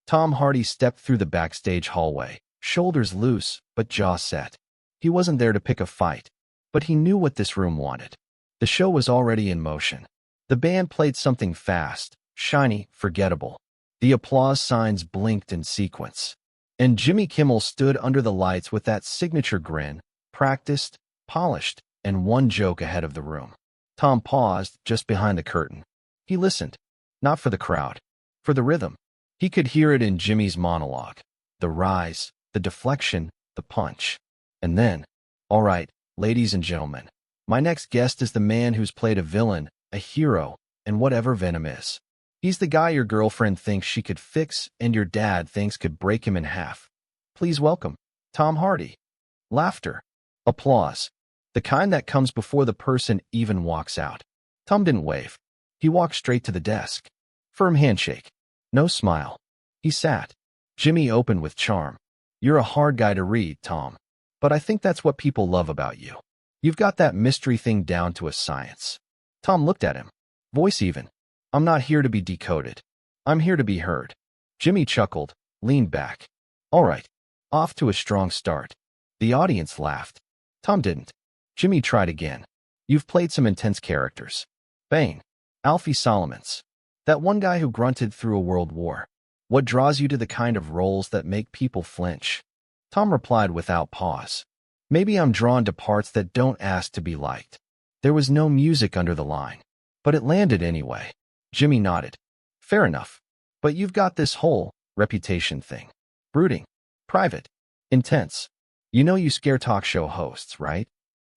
Tom Hardy stepped through the backstage hallway, shoulders loose, but jaw set. He wasn't there to pick a fight, but he knew what this room wanted. The show was already in motion. The band played something fast, shiny, forgettable. The applause signs blinked in sequence. And Jimmy Kimmel stood under the lights with that signature grin, practiced, polished, and one joke ahead of the room. Tom paused just behind the curtain. He listened, not for the crowd, for the rhythm. He could hear it in Jimmy's monologue. The rise, the deflection, the punch. And then, all right, ladies and gentlemen, my next guest is the man who's played a villain, a hero, and whatever Venom is. He's the guy your girlfriend thinks she could fix and your dad thinks could break him in half. Please welcome, Tom Hardy. Laughter. Applause. The kind that comes before the person even walks out. Tom didn't wave. He walked straight to the desk. Firm handshake. No smile. He sat. Jimmy opened with charm. You're a hard guy to read, Tom. But I think that's what people love about you. You've got that mystery thing down to a science. Tom looked at him. Voice even. I'm not here to be decoded. I'm here to be heard. Jimmy chuckled, leaned back. All right. Off to a strong start. The audience laughed. Tom didn't. Jimmy tried again. You've played some intense characters. Bane. Alfie Solomons. That one guy who grunted through a world war. What draws you to the kind of roles that make people flinch? Tom replied without pause. Maybe I'm drawn to parts that don't ask to be liked. There was no music under the line, but it landed anyway. Jimmy nodded. Fair enough. But you've got this whole reputation thing. Brooding. Private. Intense. You know you scare talk show hosts, right?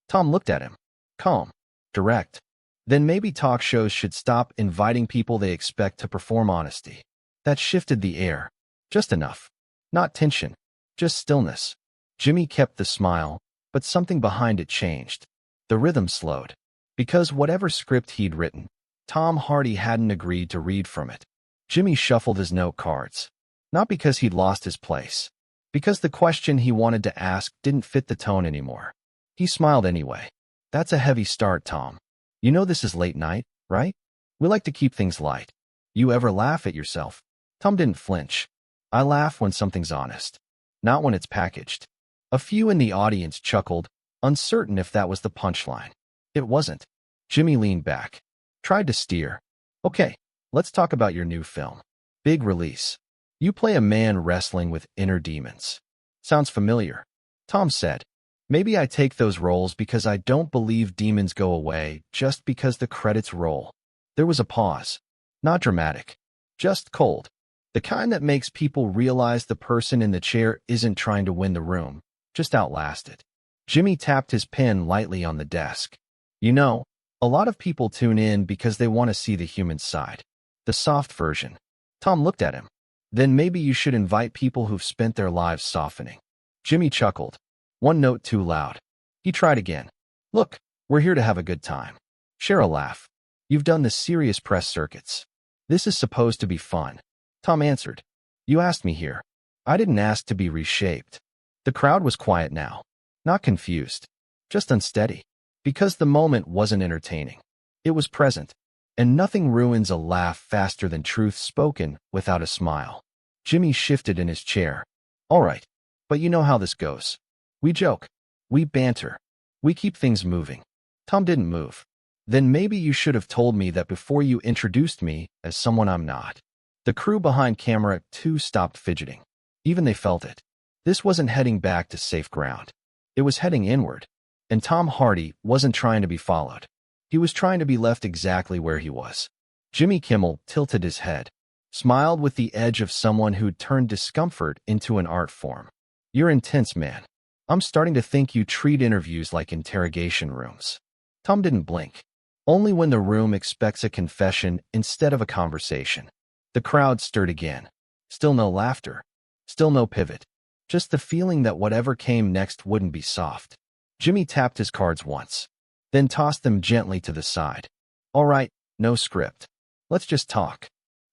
Tom looked at him. Calm. Direct. Then maybe talk shows should stop inviting people they expect to perform honesty. That shifted the air. Just enough. Not tension. Just stillness. Jimmy kept the smile, but something behind it changed. The rhythm slowed. Because whatever script he'd written, Tom Hardy hadn't agreed to read from it. Jimmy shuffled his note cards. Not because he'd lost his place. Because the question he wanted to ask didn't fit the tone anymore. He smiled anyway. That's a heavy start, Tom. You know this is late night, right? We like to keep things light. You ever laugh at yourself? Tom didn't flinch. I laugh when something's honest. Not when it's packaged. A few in the audience chuckled, uncertain if that was the punchline. It wasn't. Jimmy leaned back. Tried to steer. Okay, let's talk about your new film. Big release. You play a man wrestling with inner demons. Sounds familiar. Tom said. Maybe I take those roles because I don't believe demons go away just because the credits roll. There was a pause. Not dramatic. Just cold. The kind that makes people realize the person in the chair isn't trying to win the room, just outlast it. Jimmy tapped his pen lightly on the desk. You know, a lot of people tune in because they want to see the human side. The soft version. Tom looked at him. Then maybe you should invite people who've spent their lives softening. Jimmy chuckled. One note too loud. He tried again. Look, we're here to have a good time. Share a laugh. You've done the serious press circuits. This is supposed to be fun. Tom answered. You asked me here. I didn't ask to be reshaped. The crowd was quiet now. Not confused. Just unsteady. Because the moment wasn't entertaining. It was present. And nothing ruins a laugh faster than truth spoken without a smile. Jimmy shifted in his chair. All right. But you know how this goes. We joke. We banter. We keep things moving. Tom didn't move. Then maybe you should have told me that before you introduced me as someone I'm not. The crew behind camera 2 stopped fidgeting. Even they felt it. This wasn't heading back to safe ground. It was heading inward. And Tom Hardy wasn't trying to be followed. He was trying to be left exactly where he was. Jimmy Kimmel tilted his head, smiled with the edge of someone who'd turned discomfort into an art form. You're intense, man. I'm starting to think you treat interviews like interrogation rooms. Tom didn't blink. Only when the room expects a confession instead of a conversation. The crowd stirred again. Still no laughter. Still no pivot. Just the feeling that whatever came next wouldn't be soft. Jimmy tapped his cards once, then tossed them gently to the side. All right, no script. Let's just talk.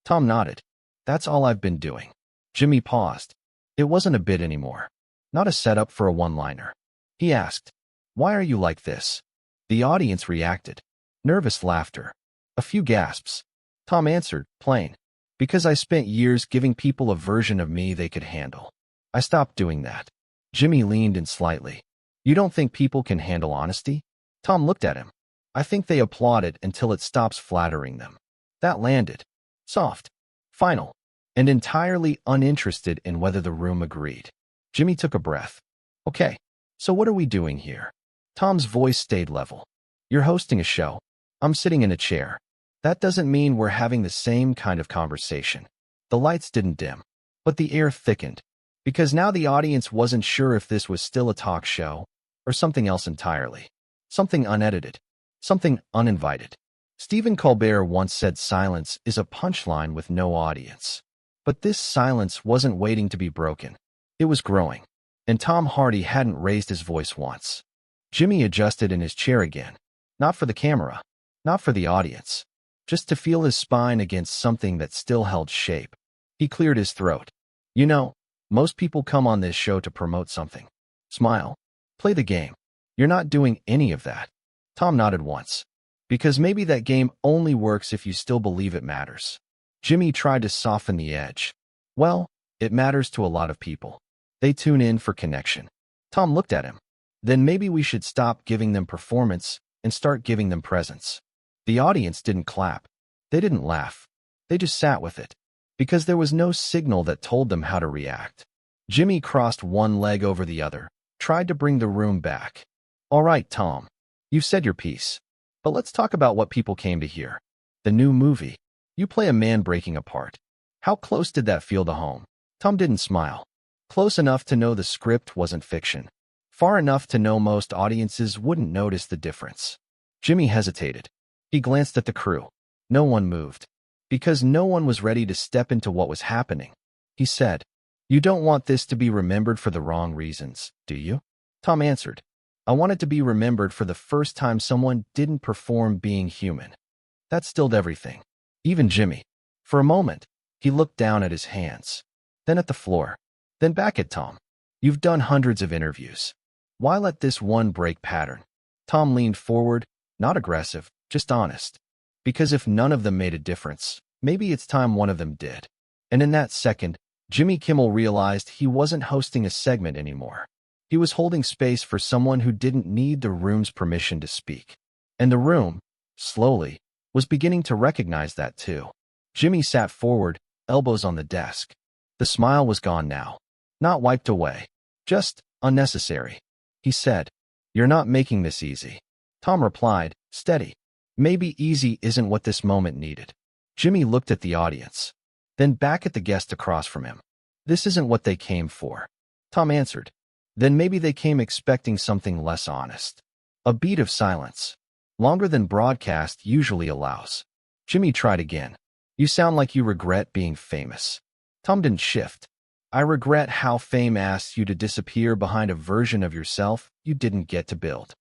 Tom nodded. That's all I've been doing. Jimmy paused. It wasn't a bit anymore. Not a setup for a one-liner. He asked, why are you like this? The audience reacted. Nervous laughter. A few gasps. Tom answered, plain. Because I spent years giving people a version of me they could handle. I stopped doing that. Jimmy leaned in slightly. You don't think people can handle honesty? Tom looked at him. I think they applaud it until it stops flattering them. That landed. Soft. Final. And entirely uninterested in whether the room agreed. Jimmy took a breath. Okay, so what are we doing here? Tom's voice stayed level. You're hosting a show. I'm sitting in a chair. That doesn't mean we're having the same kind of conversation. The lights didn't dim, but the air thickened, because now the audience wasn't sure if this was still a talk show or something else entirely. Something unedited. Something uninvited. Stephen Colbert once said silence is a punchline with no audience. But this silence wasn't waiting to be broken. It was growing. And Tom Hardy hadn't raised his voice once. Jimmy adjusted in his chair again. Not for the camera. Not for the audience. Just to feel his spine against something that still held shape. He cleared his throat. You know, most people come on this show to promote something. Smile. Play the game. You're not doing any of that. Tom nodded once. Because maybe that game only works if you still believe it matters. Jimmy tried to soften the edge. Well, it matters to a lot of people. They tune in for connection. Tom looked at him. Then maybe we should stop giving them performance and start giving them presence. The audience didn't clap. They didn't laugh. They just sat with it. Because there was no signal that told them how to react. Jimmy crossed one leg over the other, tried to bring the room back. All right, Tom. You've said your piece. But let's talk about what people came to hear. The new movie. You play a man breaking apart. How close did that feel to home? Tom didn't smile. Close enough to know the script wasn't fiction. Far enough to know most audiences wouldn't notice the difference. Jimmy hesitated. He glanced at the crew. No one moved. Because no one was ready to step into what was happening. He said, You don't want this to be remembered for the wrong reasons, do you? Tom answered, I want it to be remembered for the first time someone didn't perform being human. That stilled everything. Even Jimmy. For a moment, he looked down at his hands. Then at the floor. Then back at Tom. You've done hundreds of interviews. Why let this one break pattern? Tom leaned forward, not aggressive, just honest. Because if none of them made a difference, maybe it's time one of them did. And in that second, Jimmy Kimmel realized he wasn't hosting a segment anymore. He was holding space for someone who didn't need the room's permission to speak. And the room, slowly, was beginning to recognize that too. Jimmy sat forward, elbows on the desk. The smile was gone now. Not wiped away. Just unnecessary. He said, You're not making this easy. Tom replied, steady. Maybe easy isn't what this moment needed. Jimmy looked at the audience. Then back at the guest across from him. This isn't what they came for. Tom answered. Then maybe they came expecting something less honest. A beat of silence. Longer than broadcast usually allows. Jimmy tried again. You sound like you regret being famous. Tom didn't shift. I regret how fame asks you to disappear behind a version of yourself you didn't get to build.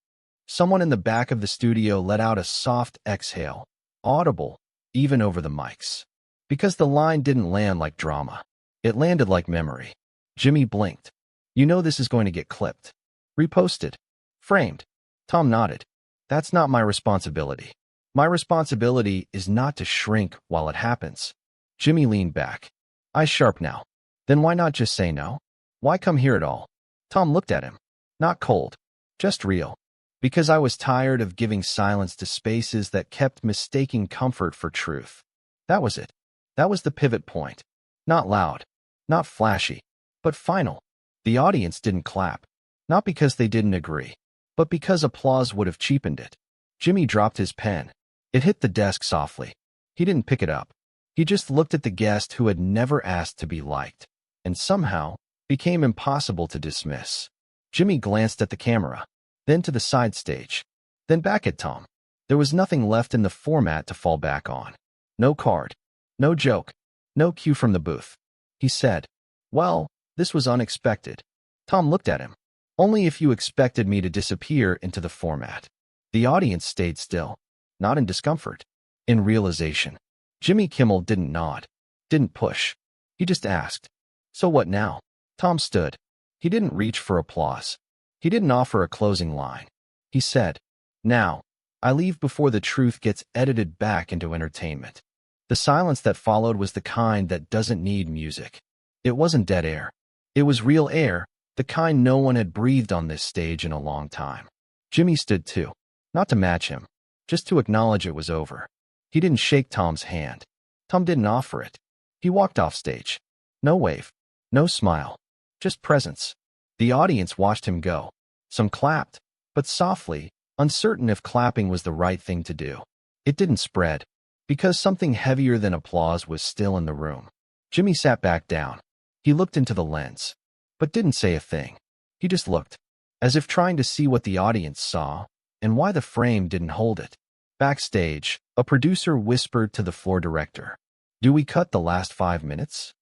Someone in the back of the studio let out a soft exhale, audible, even over the mics. Because the line didn't land like drama. It landed like memory. Jimmy blinked. You know this is going to get clipped. Reposted. Framed. Tom nodded. That's not my responsibility. My responsibility is not to shrink while it happens. Jimmy leaned back. Eyes sharp now. Then why not just say no? Why come here at all? Tom looked at him. Not cold. Just real. Because I was tired of giving silence to spaces that kept mistaking comfort for truth. That was it. That was the pivot point. Not loud. Not flashy. But final. The audience didn't clap. Not because they didn't agree. But because applause would have cheapened it. Jimmy dropped his pen. It hit the desk softly. He didn't pick it up. He just looked at the guest who had never asked to be liked. And somehow, became impossible to dismiss. Jimmy glanced at the camera. Then to the side stage. Then back at Tom. There was nothing left in the format to fall back on. No card. No joke. No cue from the booth. He said, Well, this was unexpected. Tom looked at him. Only if you expected me to disappear into the format. The audience stayed still. Not in discomfort. In realization. Jimmy Kimmel didn't nod. Didn't push. He just asked. So what now? Tom stood. He didn't reach for applause. He didn't offer a closing line. He said, Now, I leave before the truth gets edited back into entertainment. The The silence that followed was the kind that doesn't need music. It wasn't dead air. It was real air, the kind no one had breathed on this stage in a long time. Jimmy stood too, not to match him, just to acknowledge it was over. He didn't shake Tom's hand. Tom didn't offer it. He walked off stage. No wave, no smile, just presence. The audience watched him go. Some clapped, but softly, uncertain if clapping was the right thing to do. It didn't spread, because something heavier than applause was still in the room. Jimmy sat back down. He looked into the lens, but didn't say a thing. He just looked, as if trying to see what the audience saw, and why the frame didn't hold it. Backstage, a producer whispered to the floor director, "Do we cut the last 5 minutes?"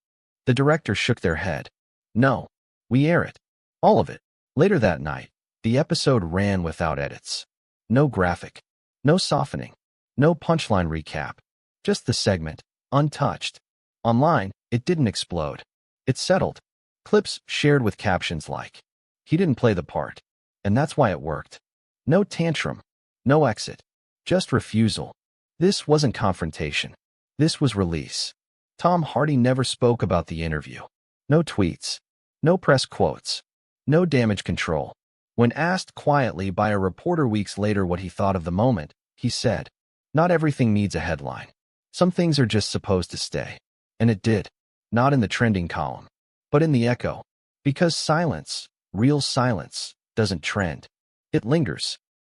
The director shook their head. "No, we air it. All of it." Later that night, the episode ran without edits. No graphic, no softening, no punchline recap. Just the segment, untouched. Online, it didn't explode. It settled. Clips shared with captions like, "He didn't play the part, and that's why it worked." No tantrum, no exit, just refusal. This wasn't confrontation. This was release. Tom Hardy never spoke about the interview. No tweets, no press quotes, no damage control. When asked quietly by a reporter weeks later what he thought of the moment, he said, "Not everything needs a headline. Some things are just supposed to stay." And it did. Not in the trending column, but in the echo. Because silence, real silence, doesn't trend. It lingers.